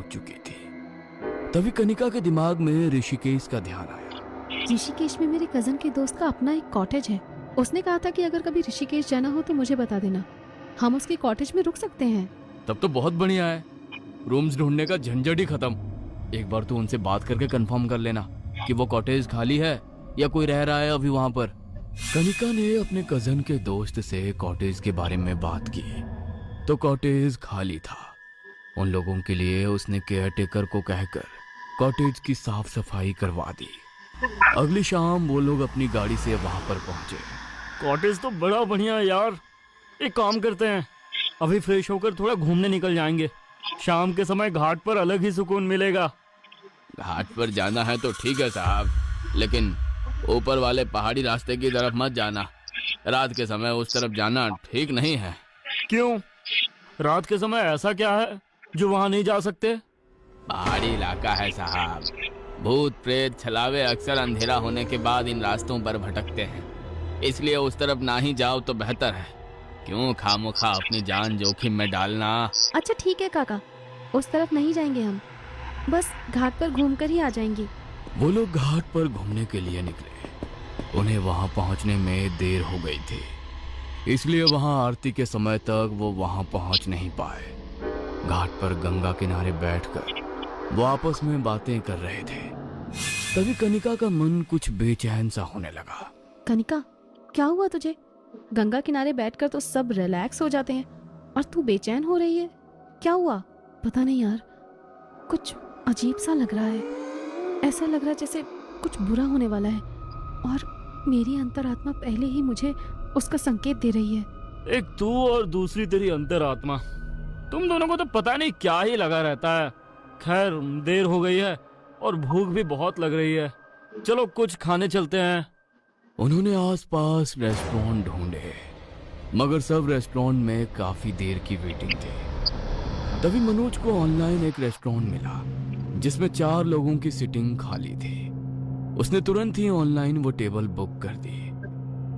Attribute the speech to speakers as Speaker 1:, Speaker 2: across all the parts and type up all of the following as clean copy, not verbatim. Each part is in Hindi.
Speaker 1: चुकी थी। तभी कनिका के दिमाग में ऋषिकेश का ध्यान आया।
Speaker 2: ऋषिकेश में मेरे कजन के दोस्त का अपना एक कॉटेज है। उसने कहा था कि अगर कभी ऋषिकेश जाना हो तो मुझे बता देना, हम उसके कॉटेज में रुक सकते हैं।
Speaker 1: तब तो बहुत बढ़िया है, रूम्स ढूंढने का झंझट ही खत्म। एक बार तो उनसे बात करके कंफर्म कर लेना कि वो कॉटेज खाली है या कोई रह रहा है अभी वहां पर। कनिका ने अपने कजन के दोस्त से कॉटेज के बारे में बात की तो कॉटेज खाली था। उन लोगों के लिए उसने केयरटेकर को कहकर कॉटेज की साफ सफाई करवा दी। अगली शाम वो लोग अपनी गाड़ी से वहां पर पहुंचे।
Speaker 3: कॉटेज तो बड़ा बढ़िया है यार। एक काम करते हैं, अभी फ्रेश होकर थोड़ा घूमने निकल जाएंगे। शाम के समय घाट पर अलग ही सुकून मिलेगा।
Speaker 1: घाट पर जाना है तो ठीक है साहब, लेकिन ऊपर वाले पहाड़ी रास्ते की तरफ मत जाना। रात के समय उस तरफ जाना ठीक नहीं है।
Speaker 3: क्यों? रात के समय ऐसा क्या है जो वहां नहीं जा सकते?
Speaker 1: पहाड़ी इलाका है साहब, भूत प्रेत छलावे अक्सर अंधेरा होने के बाद इन रास्तों पर भटकते हैं, इसलिए उस तरफ ना ही जाओ तो बेहतर है। क्यों खामोखा अपनी जान जोखिम में डालना।
Speaker 2: अच्छा ठीक है काका, उस तरफ नहीं जाएंगे हम, बस घाट पर घूमकर ही आ जाएंगे।
Speaker 1: वो लोग घाट पर घूमने के लिए निकले। उन्हें वहां पहुंचने में देर हो गई थी, इसलिए वहां आरती के समय तक वो वहां पहुंच नहीं पाए। घाट पर गंगा किनारे बैठकर वो आपस में बातें कर रहे थे। तभी कनिका का मन कुछ बेचैन सा होने लगा।
Speaker 2: कनिका, क्या हुआ तुझे? गंगा किनारे बैठकर तो सब रिलैक्स हो जाते हैं और तू बेचैन हो रही है, क्या हुआ? पता नहीं यार, कुछ अजीब सा लग रहा है। ऐसा लग रहा है जैसे कुछ बुरा होने वाला है और मेरी अंतरात्मा पहले ही मुझे उसका संकेत दे रही है।
Speaker 3: एक तू और दूसरी तेरी अंतरात्मा, तुम दोनों को तो पता नहीं क्या ही लगा रहता है। खैर, देर हो गई है और भूख भी बहुत लग रही है। चलो कुछ खाने चलते हैं।
Speaker 1: उन्होंने आसपास रेस्टोरेंट ढूंढे, मगर सब रेस्टोरेंट में काफी देर की वेटिंग थी। तभी मनोज को ऑनलाइन एक रेस्टोरेंट मिला जिसमें 4 लोगों की सीटिंग खाली थी। उसने तुरंत ही ऑनलाइन वो टेबल बुक कर दी।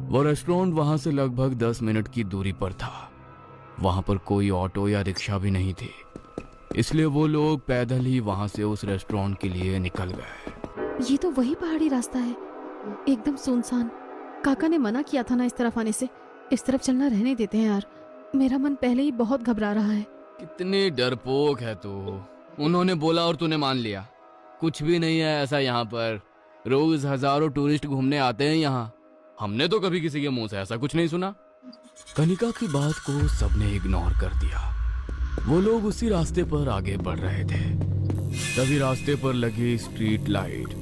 Speaker 1: वो रेस्टोरेंट वहां से लगभग 10 मिनट की दूरी पर था। वहां पर कोई ऑटो या रिक्शा भी नहीं थी, इसलिए वो लोग पैदल ही वहां से उस रेस्टोरेंट के लिए निकल गए।
Speaker 2: ये तो वही पहाड़ी रास्ता है, एकदम सुनसान। काका ने मना किया था ना इस तरफ आने से। इस तरफ चलना रहने देते हैं यार, मेरा मन पहले ही बहुत घबरा रहा है।
Speaker 1: कितनी डरपोक है तू। उन्होंने बोला और तूने मान लिया। कुछ भी नहीं है ऐसा यहाँ पर। रोज हजारों टूरिस्ट घूमने आते हैं यहाँ। हमने तो कभी किसी के मुंह से ऐसा कुछ नहीं सुना। कनिका की बात को सबने इग्नोर कर दिया। वो लोग उसी रास्ते पर आगे बढ़ रहे थे। तभी रास्ते पर लगी स्ट्रीट लाइट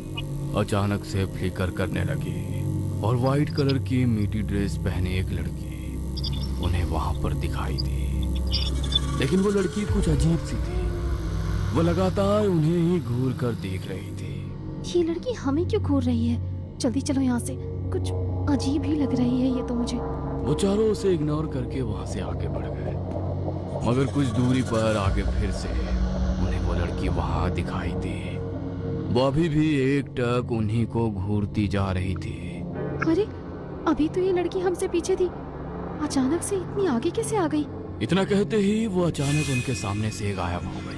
Speaker 1: अचानक से फ्लिकर करने लगी और व्हाइट कलर की मीठी ड्रेस पहने एक लड़की उन्हें वहां पर दिखाई दी। लेकिन वो लड़की कुछ अजीब सी थी। वो लगातार उन्हें ही घूर कर देख रही थी।
Speaker 2: ये लड़की हमें क्यों घूर रही है? जल्दी चलो यहाँ से, कुछ अजीब ही लग रही है ये तो मुझे।
Speaker 1: वो चारों उसे इग्नोर करके वहां से आगे बढ़ गए, मगर कुछ दूरी पर आगे फिर से उन्हें वो लड़की वहां दिखाई दी। वो अभी भी एकटक उन्हीं को घूरती जा रही थी।
Speaker 2: अरे, अभी तो ये लड़की हमसे पीछे थी, अचानक से इतनी आगे कैसे आ गई?
Speaker 1: इतना कहते ही वो अचानक उनके सामने से गायब हो गई।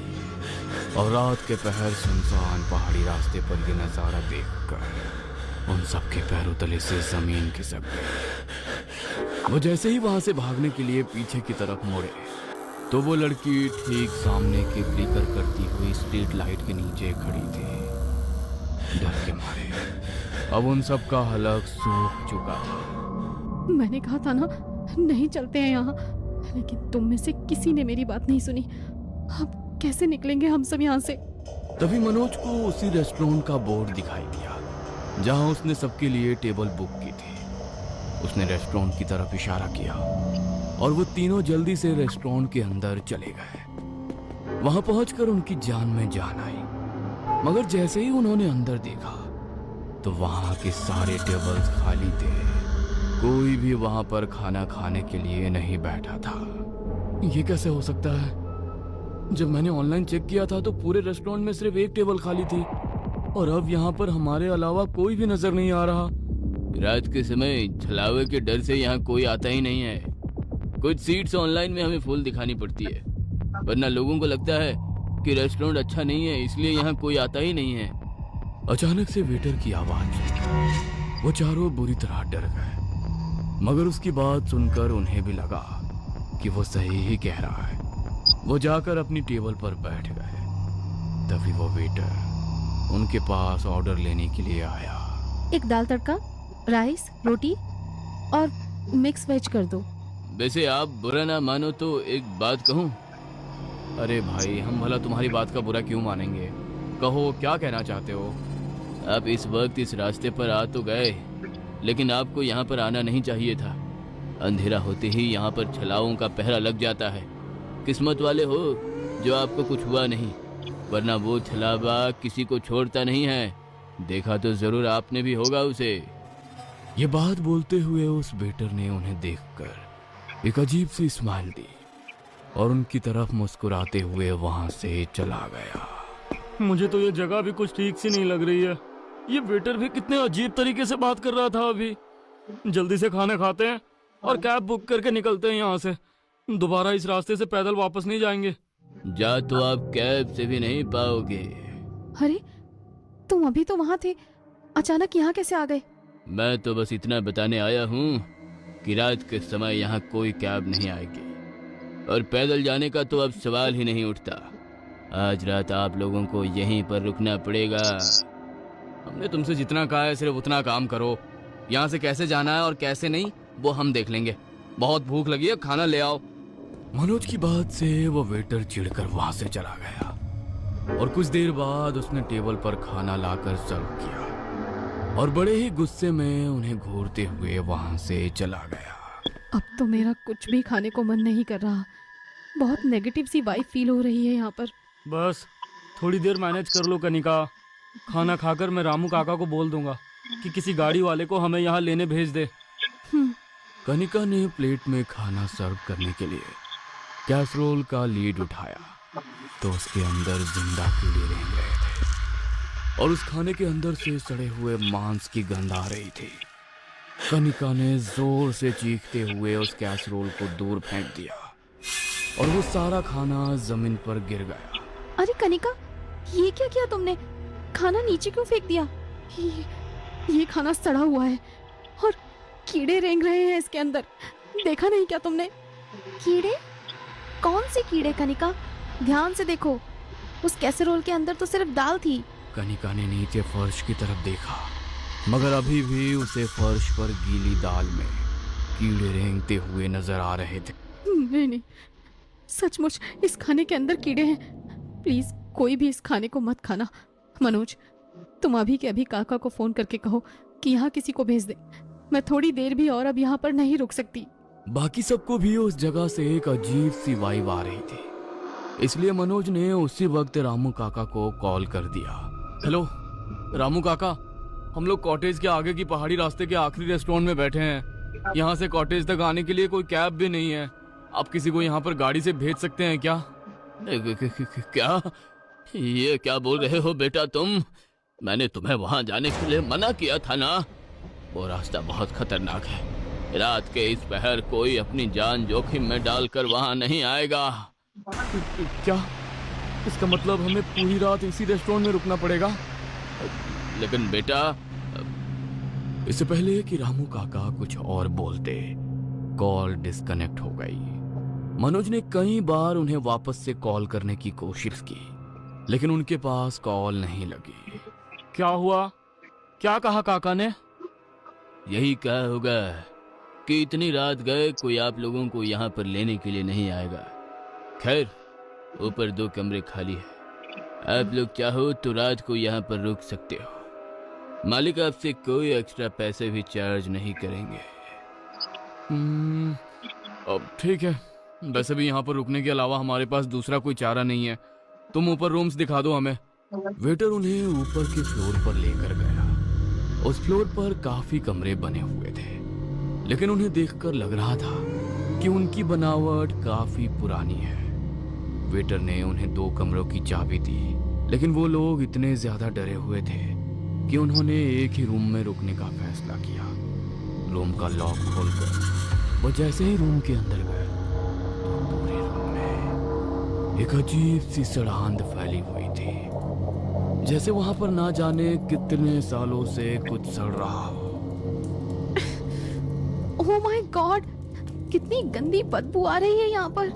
Speaker 1: और रात के पहर सुनसान पहाड़ी रास्ते पर ये नजारा देखकर उन सबके पैरों तले से जमीन खिसक गई। वो जैसे ही वहां से भागने के लिए पीछे की तरफ मुड़े तो वो लड़की ठीक सामने के फ्लिकर करती हुई स्ट्रीट लाइट के नीचे खड़ी थी। डर के मारे अब उन सब का हलक सूख चुका था।
Speaker 2: मैंने कहा था ना नहीं चलते हैं यहाँ, लेकिन तुम में से किसी ने मेरी बात नहीं सुनी। अब कैसे निकलेंगे हम सब यहाँ से?
Speaker 1: तभी मनोज को उसी रेस्टोरेंट का बोर्ड दिखाई दिया जहां उसने सबके लिए टेबल बुक की थी। उसने रेस्टोरेंट की तरफ इशारा किया और वो तीनों जल्दी से रेस्टोरेंट के अंदर चले गए। वहां पहुंचकर उनकी जान में जान आई, मगर जैसे ही उन्होंने अंदर देखा तो वहां के सारे टेबल्स खाली थे। कोई भी वहां पर खाना खाने के लिए नहीं बैठा था। ये कैसे हो सकता है? जब मैंने ऑनलाइन चेक किया था तो पूरे रेस्टोरेंट में सिर्फ एक टेबल खाली थी और अब यहाँ पर हमारे अलावा कोई भी नजर नहीं आ रहा। रात के समय छलावे के डर से यहाँ कोई आता ही नहीं है। कुछ सीट्स ऑनलाइन में हमें फुल दिखानी पड़ती है, वरना लोगों को लगता है कि रेस्टोरेंट अच्छा नहीं है, इसलिए यहाँ कोई आता ही नहीं है। अचानक से वेटर की आवाज सुनकर वो चारों बुरी तरह डर गए, मगर उसकी बात सुनकर उन्हें भी लगा कि वो सही ही कह रहा है। वो जाकर अपनी टेबल पर बैठ गए। तभी वो वेटर उनके पास ऑर्डर लेने के लिए आया।
Speaker 2: एक दाल तड़का, राइस, रोटी और मिक्स वेज कर दो।
Speaker 1: वैसे आप बुरा ना मानो तो एक बात कहूँ? अरे भाई, हम भला तुम्हारी बात का बुरा क्यों मानेंगे? कहो, क्या कहना चाहते हो? आप इस वक्त इस रास्ते पर आ तो गए, लेकिन आपको यहाँ पर आना नहीं चाहिए था। अंधेरा होते ही यहाँ पर छलाओं का पहरा लग जाता है। किस्मत वाले हो जो आपको कुछ हुआ नहीं, वरना वो छलावा किसी को छोड़ता नहीं है। देखा तो जरूर आपने भी होगा उसे। ये बात बोलते हुए उस वेटर ने उन्हें देखकर एक अजीब सी स्माइल दी और उनकी तरफ मुस्कुराते हुए वहां से चला गया।
Speaker 3: मुझे तो ये जगह भी कुछ ठीक सी नहीं लग रही है। ये वेटर भी कितने अजीब तरीके से बात कर रहा था अभी। जल्दी से खाना खाते हैं और कैब बुक करके निकलते हैं यहाँ से। दोबारा इस रास्ते से पैदल वापस नहीं जाएंगे।
Speaker 1: जा तो आप कैब से भी नहीं पाओगे।
Speaker 2: अरे तुम अभी तो वहां थे, अचानक यहाँ कैसे आ गए?
Speaker 1: मैं तो बस इतना बताने आया हूँ कि रात के समय यहाँ कोई कैब नहीं आएगी और पैदल जाने का तो अब सवाल ही नहीं उठता। आज रात आप लोगों को यहीं पर रुकना पड़ेगा। हमने तुमसे जितना कहा है सिर्फ उतना काम करो। यहाँ से कैसे जाना है और कैसे नहीं वो हम देख लेंगे। बहुत भूख लगी है, खाना ले आओ। मनोज की बात से वो वेटर चिढ़कर वहां से चला गया और कुछ देर बाद उसने टेबल पर खाना लाकर सर्व किया और बड़े ही गुस्से में उन्हें घूरते हुए वहां से चला गया।
Speaker 2: अब तो मेरा कुछ भी खाने को मन नहीं कर रहा। बहुत नेगेटिव सी वाइब फील हो रही है यहाँ पर।
Speaker 3: बस थोड़ी देर मैनेज कर लो कनिका। खाना खाकर मैं रामू काका को बोल दूंगा कि किसी गाड़ी वाले को हमें यहाँ लेने भेज दे।
Speaker 1: कनिका ने प्लेट में खाना सर्व करने के लिए कैसरोल का लीड उठाया तो उसके अंदर जिंदा कीड़े रेंग रहे थे और उस खाने के अंदर से सड़े हुए मांस की गंध आ रही थी। कनिका ने जोर से चीखते हुए उस कैसरोल को दूर फेंक दिया और वो सारा खाना जमीन पर गिर गया।
Speaker 2: अरे कनिका, ये क्या किया तुमने? खाना नीचे क्यों फेंक दिया? ये खाना सड़ा हुआ है और कीड़े रेंग रहे हैं इसके अंदर। देखा नहीं क्या तुमने? कीड़े? कौन से कीड़े कनिका? ध्यान से देखो, उस कैसरोल के अंदर तो सिर्फ दाल थी।
Speaker 1: कनिका ने नीचे फर्श की तरफ देखा, मगर अभी भी उसे फर्श पर गीली दाल में कीड़े रेंगते हुए नजर आ रहे थे।
Speaker 2: नहीं, सचमुच इस खाने के अंदर कीड़े हैं। प्लीज कोई भी इस खाने को मत खाना। मनोज, तुम अभी के अभी काका को फोन करके कहो कि यहाँ किसी को भेज दे। मैं थोड़ी देर भी और अब यहाँ पर नहीं रुक सकती।
Speaker 1: बाकी सबको भी उस जगह से एक अजीब सी वाइब आ रही थी, इसलिए मनोज ने उसी वक्त रामू काका को कॉल कर दिया। हेलो रामू काका, हम लोग कॉटेज के आगे की पहाड़ी रास्ते के आखिरी रेस्टोरेंट में बैठे हैं। यहाँ से कॉटेज तक आने के लिए कोई कैब भी नहीं है। आप किसी को यहाँ पर गाड़ी से भेज सकते हैं क्या? क्या? ये क्या बोल रहे हो बेटा तुम? मैंने तुम्हें वहाँ जाने के लिए मना किया था ना। वो रास्ता बहुत खतरनाक है। रात के इस पहर कोई अपनी जान जोखिम में डालकर वहाँ नहीं आएगा। क्या? इसका मतलब हमें पूरी रात इसी रेस्टोरेंट में रुकना पड़ेगा? लेकिन बेटा, इससे पहले कि रामू काका कुछ और बोलते, कॉल डिस्कनेक्ट हो गई। मनोज ने कई बार उन्हें वापस से कॉल करने की कोशिश की, लेकिन उनके पास कॉल नहीं लगी।
Speaker 3: क्या हुआ? क्या कहा काका ने?
Speaker 1: यही कहा होगा कि इतनी रात गए कोई आप लोगों को यहाँ पर लेने के लिए नहीं आएगा। खैर, ऊपर 2 कमरे खाली है। आप लोग चाहो तो रात को यहाँ पर रुक सकते हो। मालिक आपसे कोई एक्स्ट्रा पैसे भी चार्ज नहीं करेंगे। अब ठीक है, वैसे भी यहाँ पर रुकने के अलावा हमारे पास दूसरा कोई चारा नहीं है। तुम ऊपर रूम्स दिखा दो हमें। वेटर उन्हें ऊपर के फ्लोर पर लेकर गया। उस फ्लोर पर काफी कमरे बने हुए थे, लेकिन उन्हें देखकर लग रहा था कि उनकी बनावट काफी पुरानी है। वेटर ने उन्हें 2 कमरों की चाबी दी, लेकिन वो लोग इतने ज्यादा डरे हुए थे कि उन्होंने एक ही रूम में रुकने का फैसला किया। रूम का लॉक खोलकर वो जैसे ही रूम के अंदर गए तो पूरे रूम में एक अजीब सी सड़ांध फैली हुई थी, जैसे वहां पर ना जाने कितने सालों से कुछ सड़ रहा हो।
Speaker 2: ओह माय गॉड, कितनी गंदी बदबू आ रही है यहाँ पर।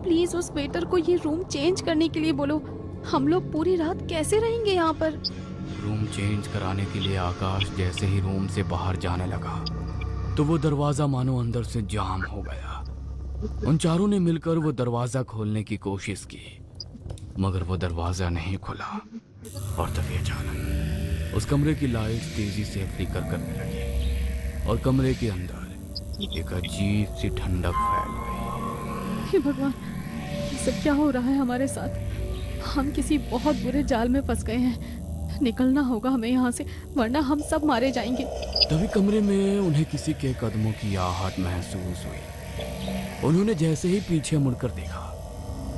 Speaker 2: प्लीज उस वेटर को ये रूम चेंज करने के लिए बोलो। हम लोग पूरी रात कैसे रहेंगे यहाँ पर?
Speaker 1: रूम चेंज कराने के लिए आकाश जैसे ही रूम से बाहर जाने लगा तो वो दरवाजा मानो अंदर से जाम हो गया। उन चारों ने मिलकर वो दरवाजा खोलने की कोशिश की, मगर वो दरवाजा नहीं खुला। और तभी अचानक उस कमरे की लाइट तेजी से फ्लिकर करने लगी और कमरे के अंदर एक अजीब सी ठंडक फैल गई।
Speaker 2: हे भगवान, ये सब क्या हो रहा है हमारे साथ? हम किसी बहुत बुरे जाल में फंस गए हैं। निकलना होगा हमें यहाँ से, वरना हम सब मारे जाएंगे।
Speaker 1: तभी कमरे में उन्हें किसी के कदमों की आहट महसूस हुई। उन्होंने जैसे ही पीछे मुड़कर देखा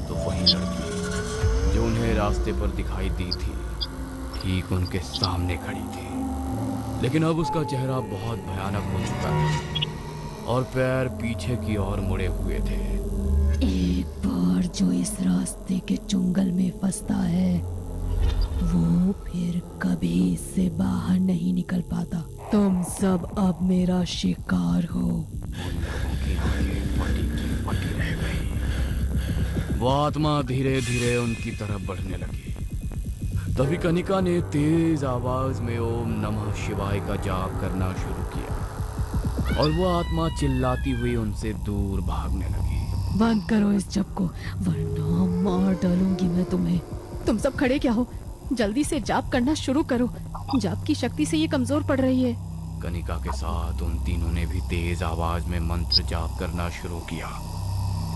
Speaker 1: तो वही लड़की जो उन्हें रास्ते पर दिखाई दी थी ठीक उनके सामने खड़ी थी, लेकिन अब उसका चेहरा बहुत भयानक हो चुका था और पैर पीछे की ओर मुड़े हुए थे।
Speaker 4: एक बार जो इस रास्ते के चुंगल में फंसता है वो फिर कभी इससे बाहर नहीं निकल पाता। तुम सब अब मेरा शिकार हो।
Speaker 1: उनकी आंखें फटी की फटी रह गई। वो आत्मा धीरे धीरे उनकी तरफ बढ़ने लगी। तभी कनिका ने तेज आवाज में ओम नमः शिवाय का जाप करना शुरू किया और वो आत्मा चिल्लाती हुई उनसे दूर भागने लगी।
Speaker 4: बंद करो इस जप को, वरना मार डालूंगी मैं तुम्हें।
Speaker 2: तुम सब खड़े क्या हो? जल्दी से जाप करना शुरू करो। जाप की शक्ति से ये कमजोर पड़ रही है।
Speaker 1: कनिका के साथ उन तीनों ने भी तेज आवाज में मंत्र जाप करना शुरू किया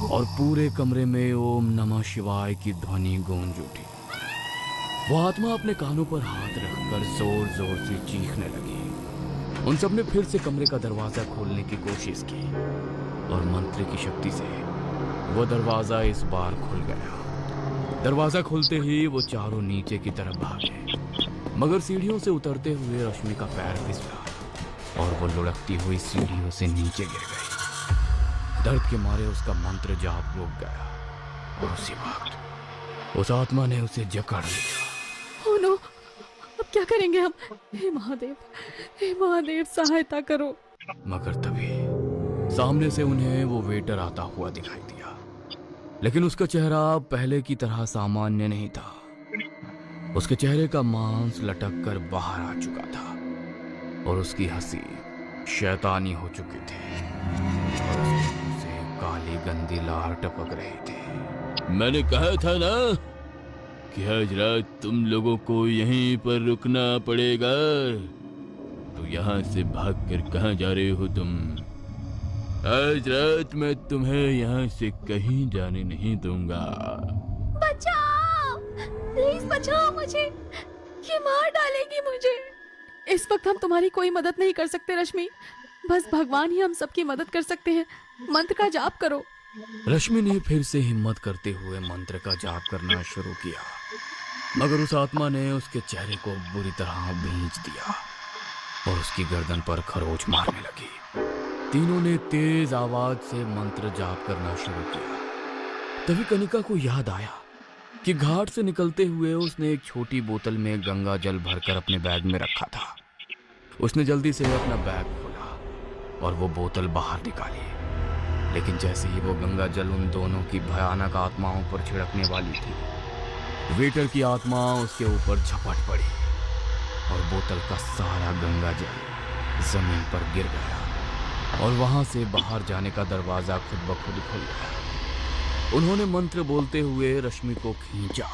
Speaker 1: और पूरे कमरे में ओम नमः शिवाय की ध्वनि गूंज उठी। वो आत्मा अपने कानों पर हाथ रखकर जोर जोर से चीखने लगी। उन सब ने फिर से कमरे का दरवाजा खोलने की कोशिश की और मंत्र की शक्ति से वो दरवाजा इस बार खुल गया। दरवाजा खुलते ही वो चारों नीचे की तरफ भागे, मगर सीढ़ियों से उतरते हुए रश्मि का पैर फिसला और वो लुढ़कती हुई सीढ़ियों से नीचे गिर गई। दर्द के मारे उसका मंत्र जाप रुक गया और उसी वक्त उस आत्मा ने उसे जकड़ लिया।
Speaker 2: ओह नो, अब क्या करेंगे हम? हे महादेव, हे महादेव, सहायता करो।
Speaker 1: मगर तभी सामने से उन्हें वो वेटर आता हुआ दिखाई दिया, लेकिन उसका चेहरा पहले की तरह सामान्य नहीं था। उसके चेहरे का मांस लटक कर बाहर आ चुका था और उसकी हंसी शैतानी हो चुकी थी और उसके मुंह से काली गंदी लार टपक रही थी। मैंने कहा था ना कि आज रात तुम लोगों को यहीं पर रुकना पड़ेगा, तो यहाँ से भागकर कहाँ जा रहे हो तुम? आज रात मैं तुम्हें यहाँ से कहीं जाने नहीं दूंगा।
Speaker 2: बचाओ, प्लीज बचाओ मुझे, ये मार डालेगी मुझे। इस वक्त हम तुम्हारी कोई मदद नहीं कर सकते रश्मि, बस भगवान ही हम सबकी मदद कर सकते हैं। मंत्र का जाप करो।
Speaker 1: रश्मि ने फिर से हिम्मत करते हुए मंत्र का जाप करना शुरू किया, मगर उस आत्मा ने उसके चेहरे को बुरी तरह भींच दिया और उसकी गर्दन पर खरोच मारने लगी। तीनों ने तेज आवाज से मंत्र जाप करना शुरू किया। तभी कनिका को याद आया कि घाट से निकलते हुए उसने एक छोटी बोतल में गंगा जल भरकर अपने बैग में रखा था। उसने जल्दी से अपना बैग खोला और वो बोतल बाहर निकाली, लेकिन जैसे ही वो गंगा जल उन दोनों की भयानक आत्माओं पर छिड़कने वाली थी, वेटर की आत्मा उसके ऊपर झपट पड़ी और बोतल का सारा गंगा जल जमीन पर गिर गया और वहां से बाहर जाने का दरवाजा खुद ब खुद खुल गया। उन्होंने मंत्र बोलते हुए रश्मि को खींचा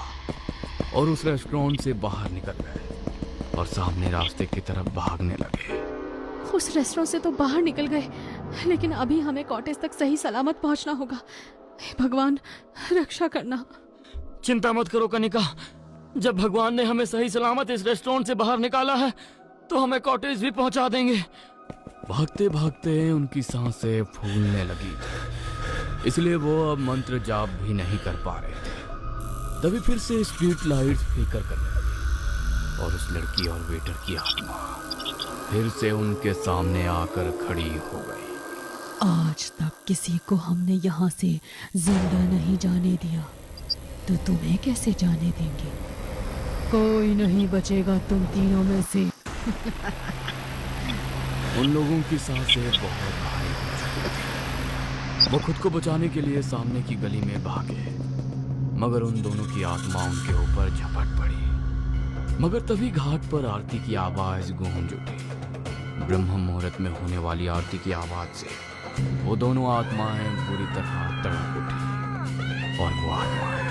Speaker 1: और उस रेस्टोरेंट से बाहर निकल गए और सामने रास्ते की तरफ भागने लगे।
Speaker 2: उस रेस्टोरेंट से तो बाहर निकल गए, लेकिन अभी हमें कॉटेज तक सही सलामत पहुंचना होगा। हे भगवान, रक्षा करना।
Speaker 3: चिंता मत करो कनिका, जब भगवान ने हमें सही सलामत इस रेस्टोरेंट से बाहर निकाला है तो हमें कॉटेज भी पहुंचा देंगे।
Speaker 1: भागते भागते उनकी सांसें फूलने लगी थी, इसलिए वो अब मंत्र जाप भी नहीं कर पा रहे थे। तभी फिर से स्ट्रीट लाइट्स फ्लिकर करने लगी और उस लड़की और वेटर की आत्मा फिर से उनके सामने आकर खड़ी हो गई।
Speaker 4: आज तक किसी को हमने यहाँ से जिंदा नहीं जाने दिया, तो तुम्हें कैसे जाने देंगे? कोई नहीं बचेगा तुम तीनों में से।
Speaker 1: उन लोगों की सांसें बहुत भारी हो चुकी थी। वो खुद को बचाने के लिए सामने की गली में भागे, मगर उन दोनों की आत्मा उनके ऊपर झपट पड़ी। मगर तभी घाट पर आरती की आवाज गूंज उठी। ब्रह्म मुहूर्त में होने वाली आरती की आवाज से वो दोनों आत्माएं बुरी तरह तड़प उठी और वो आत्माएं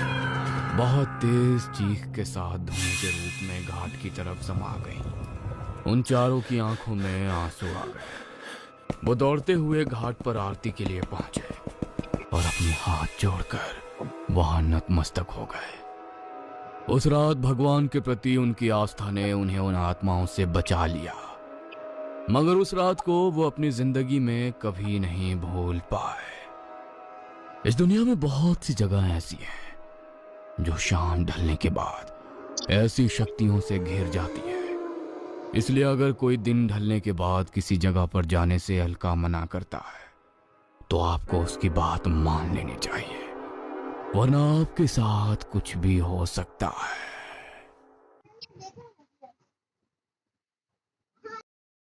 Speaker 1: बहुत तेज चीख के साथ धुएं के रूप में घाट की तरफ समा गईं। उन चारों की आंखों में आंसू आ गए। वो दौड़ते हुए घाट पर आरती के लिए पहुंचे और अपने हाथ जोड़कर वहां नतमस्तक हो गए। उस रात भगवान के प्रति उनकी आस्था ने उन्हें उन आत्माओं से बचा लिया, मगर उस रात को वो अपनी जिंदगी में कभी नहीं भूल पाए। इस दुनिया में बहुत सी जगह ऐसी हैं जो शाम ढलने के बाद ऐसी शक्तियों से घिर जाती है। इसलिए अगर कोई दिन ढलने के बाद किसी जगह पर जाने से हल्का मना करता है तो आपको उसकी बात मान लेनी चाहिए, वरना आपके साथ कुछ भी हो सकता है।